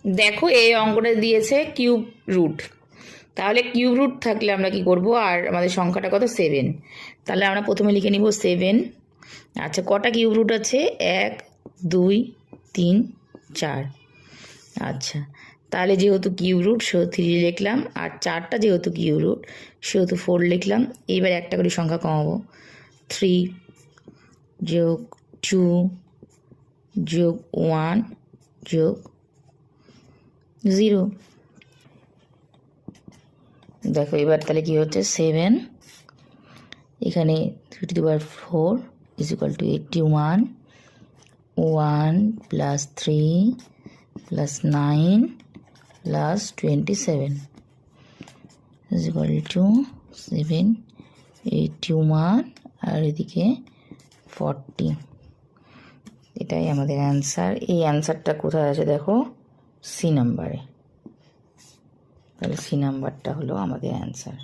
দেখো এই অঙ্কটা দিয়েছে কিউব রুট, তাহলে কিউব রুট থাকলে আমরা কি করব, আর আমাদের সংখ্যাটা কত 7, তাহলে আমরা প্রথমে লিখে নিব 7। আচ্ছা কটা কিউব রুট আছে, 1 2 3 4। আচ্ছা তাহলে যেহেতু কিউব রুট সেহেতু 3 লিখলাম, আর 4টা যেহেতু কিউব রুট সেহেতু 4 লিখলাম। এইবার একটা করে সংখ্যা কমাবো, 3 যোগ 2 যোগ 1 যোগ 0। দেখো এবার তাহলে কি হচ্ছে, 7 এখানে 3^4 is equal to 81, 1 plus 3 plus 9 plus 27 is equal to 7, 81 আর এদিকে 40। এটাই আমাদের অ্যান্সার। এই অ্যান্সারটা কোথায় আছে দেখো, সি নাম্বারে। তাহলে সি নাম্বারটা হলো আমাদের অ্যান্সার।